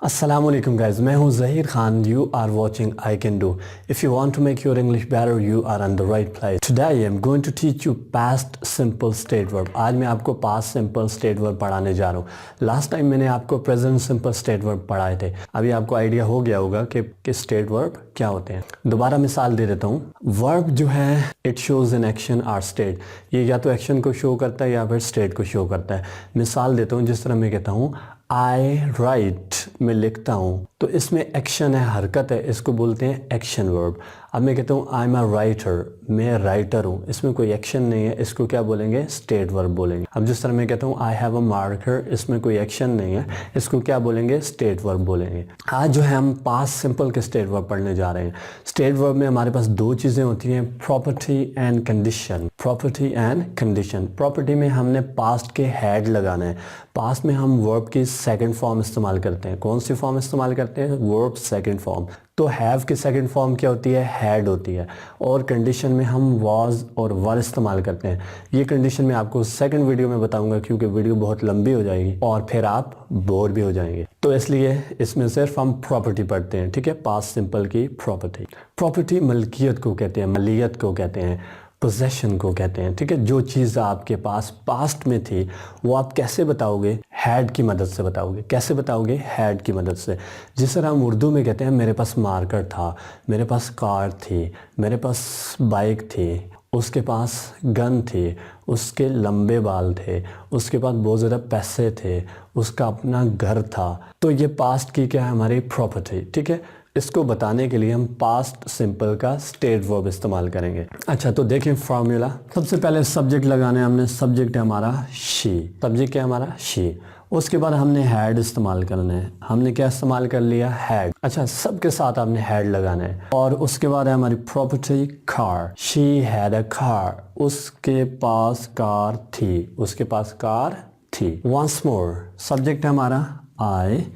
Assalamualaikum guys, मैं हूँ Zaheer Khan. You are watching I Can Do. If you want to make your English better, you are on the right place. Today I am going to teach you past simple state verb. आज मैं आपको past simple state verb पढ़ाने जा रहा हूँ. Last time मैंने आपको present simple state verb पढ़ाए थे. अभी आपको आइडिया हो गया होगा कि state verb क्या होते हैं. दोबारा मिसाल दे देता हूँ. Verb जो है it shows an action or state. ये या तो action को show करता है या फिर state को show करता है. मिसाल देता हूँ जिस तरह मैं कहता हूँ I write, मैं लिखता हूँ, तो इसमें एक्शन है, हरकत है, इसको बोलते हैं एक्शन वर्ब. अब मैं कहता हूँ आई एम अ राइटर, मैं राइटर हूँ, इसमें कोई एक्शन नहीं है, इसको क्या बोलेंगे? स्टेट वर्ब बोलेंगे. अब जिस तरह मैं कहता हूँ आई हैव अ मार्कर, इसमें कोई एक्शन नहीं है, इसको क्या बोलेंगे? स्टेट वर्ब बोलेंगे. आज जो है हम पास्ट सिंपल के स्टेट वर्ब पढ़ने जा रहे हैं. स्टेट वर्ब में हमारे पास दो चीज़ें होती हैं, property and condition. Property and condition. Property में हमने पास्ट के हैड लगाना है. पास्ट में हम वर्ब की सेकंड फॉर्म इस्तेमाल करते हैं. कौन सी फॉर्म इस्तेमाल करते हैं? Verb second form. तो हैव की सेकंड फॉर्म क्या होती है? हैड होती है. और कंडीशन में हम वाज और वर इस्तेमाल करते हैं. ये कंडीशन मैं आपको सेकंड वीडियो में बताऊंगा क्योंकि वीडियो बहुत लंबी हो जाएगी और फिर आप बोर भी हो जाएंगे, तो इसलिए इसमें सिर्फ हम प्रॉपर्टी पढ़ते हैं. ठीक है, पास्ट सिंपल की प्रॉपर्टी. प्रॉपर्टी मलकियत को कहते हैं, मलियत को कहते हैं, पोजेशन को कहते हैं. ठीक है, जो चीज़ आपके पास पास्ट में थी वो आप कैसे बताओगे? हैड की मदद से बताओगे. कैसे बताओगे? हैड की मदद से. जिस तरह हम उर्दू में कहते हैं मेरे पास मार्कर था, मेरे पास कार थी, मेरे पास बाइक थी, उसके पास गन थी, उसके लंबे बाल थे, उसके पास बहुत ज़्यादा पैसे थे, उसका अपना घर था. तो ये पास्ट की क्या है? हमारी प्रॉपर्टी. ठीक है, इसको बताने के लिए हम पास्ट सिंपल का स्टेट वर्ब इस्तेमाल करेंगे. अच्छा, तो देखें फार्मूला. सबसे पहले सब्जेक्ट लगाने हमने. सब्जेक्ट है हमारा शी. सब्जेक्ट क्या है हमारा? शी. उसके बाद हमने हैड इस्तेमाल करना है. हमने क्या इस्तेमाल कर लिया? हैड. अच्छा, सबके साथ आपने हैड लगाना है. और उसके बाद है हमारी property car. She had a car. उसके पास कार थी. उसके पास कार थी. Once more. सब्जेक्ट है हमारा आई.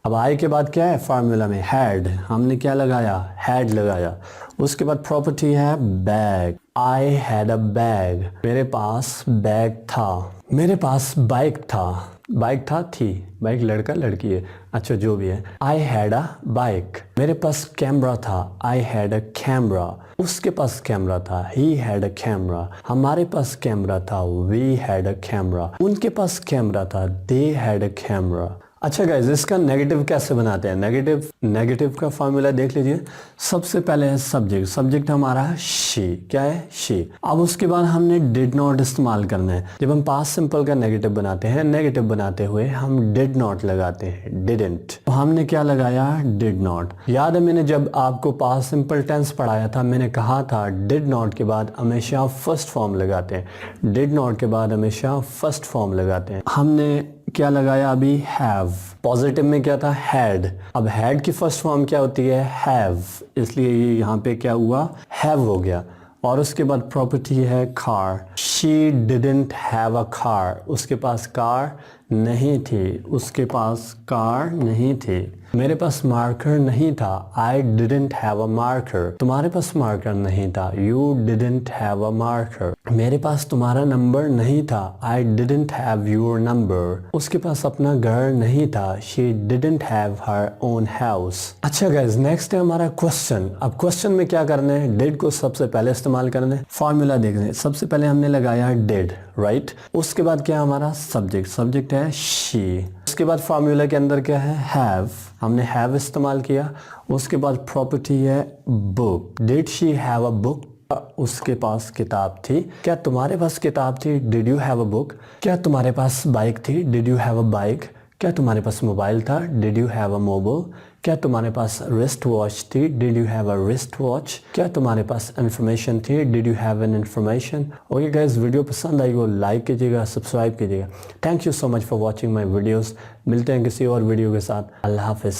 अब आई के बाद क्या है फार्मूला में? हैड. हमने क्या लगाया? हैड लगाया. उसके बाद प्रॉपर्टी है bag. I had a bag. मेरे पास बैग था. मेरे पास बाइक था. बाइक था, थी. बाइक लड़का लड़की है, अच्छा जो भी है. I had a bike. मेरे पास कैमरा था. I had a camera. उसके पास कैमरा था. He had a camera. हमारे पास कैमरा था. We had a camera. उनके पास कैमरा था. They had a camera. अच्छा गाइज, इसका नेगेटिव कैसे बनाते हैं? नेगेटिव का फार्मूला देख लीजिए. सबसे पहले है सब्जेक्ट. सब्जेक्ट हमारा शी. क्या है? शी. अब उसके बाद हमने डिड नॉट इस्तेमाल करना है. जब हम पास्ट सिंपल का नेगेटिव बनाते हैं, नेगेटिव बनाते हुए हम डिड नॉट लगाते हैं, डिडंट. तो हमने क्या लगाया? Did not. याद है मैंने जब आपको पास्ट सिंपल टेंस पढ़ाया था, मैंने कहा था डिड नॉट के बाद हमेशा फर्स्ट फॉर्म लगाते हैं. डिड नॉट के बाद हमेशा फर्स्ट फॉर्म लगाते हैं. हमने क्या लगाया अभी? हैव. पॉजिटिव में क्या था? हैड. अब हैड की फर्स्ट फॉर्म क्या होती है? हैव. इसलिए ये यहाँ पे क्या हुआ? हैव हो गया. और उसके बाद प्रॉपर्टी है car. She didn't have a car. उसके पास कार नहीं थी. उसके पास कार नहीं थी. मेरे पास मार्कर नहीं था. I didn't have a marker. तुम्हारे पास मार्कर नहीं था. You didn't have a marker. मेरे पास तुम्हारा नंबर नहीं था. I didn't have your number. उसके पास अपना घर नहीं था. She didn't have her own house. अच्छा गाइज, नेक्स्ट है हमारा क्वेश्चन. अब क्वेश्चन में क्या करना है? डिड को सबसे पहले इस्तेमाल करना है. फॉर्मूला देख लें. सबसे पहले हमने लगाया डिड, राइट. उसके बाद क्या हमारा? सब्जेक्ट. सब्जेक्ट है शी. उसके बाद फार्मूला के अंदर क्या है? हैव. हमने हैव इस्तेमाल किया. उसके बाद प्रॉपर्टी है book. Did she have a book. उसके पास किताब थी. क्या तुम्हारे पास किताब थी? Did you have a book. क्या तुम्हारे पास बाइक थी? Did you have a bike. क्या तुम्हारे पास मोबाइल था? Did you have a mobile. क्या तुम्हारे पास रिस्ट वॉच थी? Did you have a wrist watch. क्या तुम्हारे पास इंफॉर्मेशन थी? Did you have an information. Okay guys, video पसंद आई हो लाइक कीजिएगा, सब्सक्राइब कीजिएगा. Thank you so much for watching my videos. मिलते हैं किसी और वीडियो के साथ. अल्लाह हाफिज़.